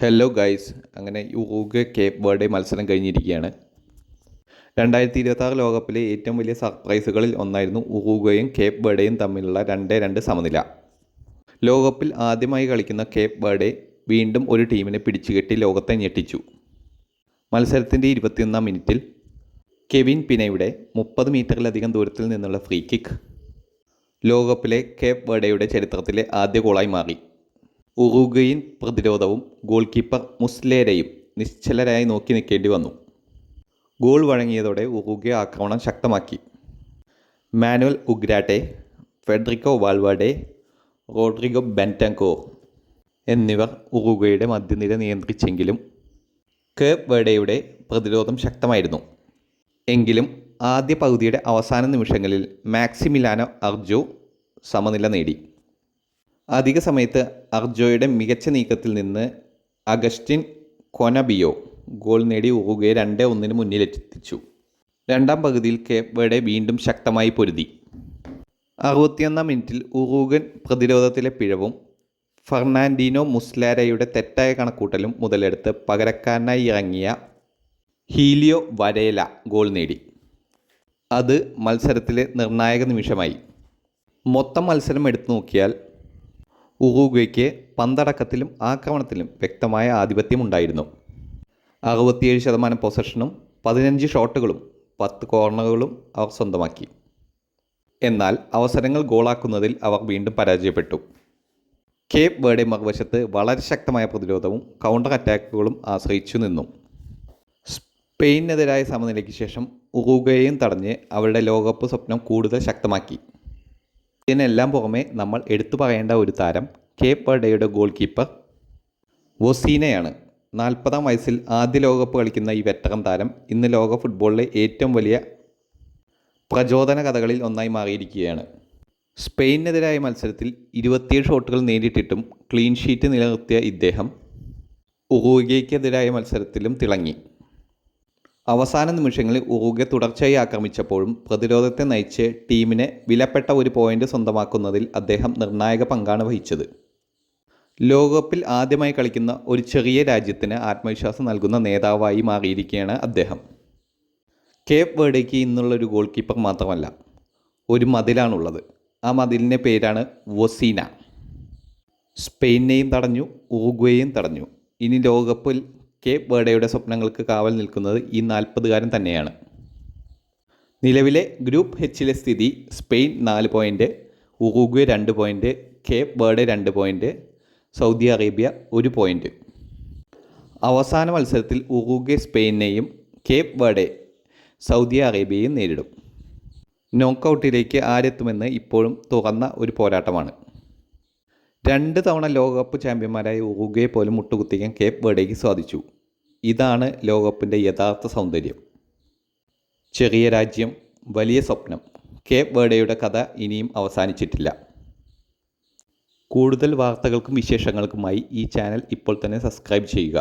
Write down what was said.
Hello guys, അങ്ങനെ Uruguay Cape Verde മത്സരം കഴിഞ്ഞിരിക്കുകയാണ്. 2026 ലോകകപ്പിലെ ഏറ്റവും വലിയ സർപ്രൈസുകളിൽ ഒന്നായിരുന്നു ഉറുഗ്വേയും കേപ്പ് വെർഡെയും തമ്മിലുള്ള 2-2 സമനില. ലോകകപ്പിൽ ആദ്യമായി കളിക്കുന്ന കേപ്പ് വെർഡെ വീണ്ടും ഒരു ടീമിനെ പിടിച്ചുകെട്ടി ലോകത്തെ ഞെട്ടിച്ചു. മത്സരത്തിൻ്റെ 21-ാം മിനിറ്റിൽ കെവിൻ പിനയുടെ 30 മീറ്ററിലധികം ദൂരത്തിൽ നിന്നുള്ള ഫ്രീ കിക്ക് ലോകകപ്പിലെ കേപ്പ് വെർഡെയുടെ ചരിത്രത്തിലെ ആദ്യ ഗോളായി മാറി. ഉറുഗ്വേയൻ പ്രതിരോധവും ഗോൾ കീപ്പർ മുസ്ലേരയും നിശ്ചലരായി നോക്കി നിൽക്കേണ്ടി വന്നു. ഗോൾ വഴങ്ങിയതോടെ ഉറുഗ്വേ ആക്രമണം ശക്തമാക്കി. മാനുവൽ ഉഗ്രാട്ടെ, ഫെഡറിക്കോ വാൽവേർഡെ, റോഡ്രിഗോ ബെന്റൻകോർ എന്നിവർ ഉറുഗ്വേയുടെ മധ്യനിര നിയന്ത്രിച്ചെങ്കിലും കേപ്പ് വെർഡെയുടെ പ്രതിരോധം ശക്തമായിരുന്നു. എങ്കിലും ആദ്യ പകുതിയുടെ അവസാന നിമിഷങ്ങളിൽ മാക്സിമിലാനോ അർജോ സമനില നേടി. അധിക സമയത്ത് അർജോയുടെ മികച്ച നീക്കത്തിൽ നിന്ന് അഗസ്റ്റിൻ കൊനബിയോ ഗോൾ നേടി ഉറുഗ്വേ 2-1 മുന്നിലെത്തിച്ചു. രണ്ടാം പകുതിയിൽ കേപ്പ് വെർഡെ വീണ്ടും ശക്തമായി പൊരുതി. 61-ാം മിനിറ്റിൽ ഉറുഗ്വൻ പ്രതിരോധത്തിലെ പിഴവും ഫെർണാൻഡിനോ മുസ്ലേരയുടെ തെറ്റായ കണക്കൂട്ടലും മുതലെടുത്ത് പകരക്കാരനായി ഇറങ്ങിയ ഹീലിയോ വരേല ഗോൾ നേടി. അത് മത്സരത്തിലെ നിർണായക നിമിഷമായി. മൊത്തം മത്സരം എടുത്തു നോക്കിയാൽ ഉറുഗ്വേക്ക് പന്തടക്കത്തിലും ആക്രമണത്തിലും വ്യക്തമായ ആധിപത്യമുണ്ടായിരുന്നു. 67% പൊസഷനും 15 ഷോട്ടുകളും 10 കോർണറുകളും അവർ സ്വന്തമാക്കി. എന്നാൽ അവസരങ്ങൾ ഗോളാക്കുന്നതിൽ അവർ വീണ്ടും പരാജയപ്പെട്ടു. കേപ്പ് വെർഡെ മറുവശത്ത് വളരെ ശക്തമായ പ്രതിരോധവും കൗണ്ടർ അറ്റാക്കുകളും ആശ്രയിച്ചു നിന്നു. സ്പെയിനെതിരായ സമനിലയ്ക്ക് ശേഷം ഉറുഗ്വേയും തടഞ്ഞ് അവരുടെ ലോകകപ്പ് സ്വപ്നം കൂടുതൽ ശക്തമാക്കി. ഇതിനെല്ലാം പുറമെ നമ്മൾ എടുത്തു പറയേണ്ട ഒരു താരം കേപ്പ് വെർഡെയുടെ ഗോൾ കീപ്പർ വൊസീനയാണ്. 40-ാം വയസ്സിൽ ആദ്യ ലോകകപ്പ് കളിക്കുന്ന ഈ വെറ്ററൻ താരം ഇന്ന് ലോക ഫുട്ബോളിലെ ഏറ്റവും വലിയ പ്രചോദന കഥകളിൽ ഒന്നായി മാറിയിരിക്കുകയാണ്. സ്പെയിനെതിരായ മത്സരത്തിൽ 27 ഷോട്ടുകൾ നേരിട്ടിട്ടും ക്ലീൻ ഷീറ്റ് നിലനിർത്തിയ ഇദ്ദേഹം ഉറുഗ്വേക്കെതിരായ മത്സരത്തിലും തിളങ്ങി. അവസാന നിമിഷങ്ങളിൽ ഉറുഗ്വേ തുടർച്ചയായി ആക്രമിച്ചപ്പോഴും പ്രതിരോധത്തെ നയിച്ച് ടീമിന് വിലപ്പെട്ട ഒരു പോയിന്റ് സ്വന്തമാക്കുന്നതിൽ അദ്ദേഹം നിർണായക പങ്കാണ് വഹിച്ചത്. ലോകകപ്പിൽ ആദ്യമായി കളിക്കുന്ന ഒരു ചെറിയ രാജ്യത്തിന് ആത്മവിശ്വാസം നൽകുന്ന നേതാവായി മാറിയിരിക്കുകയാണ് അദ്ദേഹം. കേപ്പ് വെർഡെക്ക് ഇന്നുള്ളൊരു ഗോൾ കീപ്പർ മാത്രമല്ല, ഒരു മതിലാണുള്ളത്. ആ മതിലിൻ്റെ പേരാണ് വൊസീന. സ്പെയിനെയും തടഞ്ഞു, ഉറുഗ്വേയും തടഞ്ഞു. ഇനി ലോകകപ്പിൽ കേപ്പ് വെർഡെയുടെ സ്വപ്നങ്ങൾക്ക് കാവൽ നിൽക്കുന്നത് ഈ 40-കാരൻ തന്നെയാണ്. നിലവിലെ ഗ്രൂപ്പ് എച്ചിലെ സ്ഥിതി: Spain 4 point, Uruguay 2 point, Cape Verde 2 point, Saudi Arabia 1 point. അവസാന മത്സരത്തിൽ ഉറുഗ്വേ സ്പെയിനെയും കേപ്പ് വെർഡെ സൗദി അറേബ്യയെയും നേരിടും. നോക്കൗട്ടിലേക്ക് ആരെത്തുമെന്ന് ഇപ്പോഴും തുറന്ന ഒരു പോരാട്ടമാണ്. 2 തവണ ലോകകപ്പ് ചാമ്പ്യന്മാരായ ഉറുഗ്വയെ പോലും മുട്ടുകുത്തിക്കാൻ കേപ്പ് വെർഡെക്ക് സാധിച്ചു. ഇതാണ് ലോകകപ്പിൻ്റെ യഥാർത്ഥ സൗന്ദര്യം. ചെറിയ രാജ്യം, വലിയ സ്വപ്നം. കേപ്പ് വെർഡെയുടെ കഥ ഇനിയും അവസാനിച്ചിട്ടില്ല. കൂടുതൽ വാർത്തകൾക്കും വിശേഷങ്ങൾക്കുമായി ഈ ചാനൽ ഇപ്പോൾ തന്നെ സബ്സ്ക്രൈബ് ചെയ്യുക.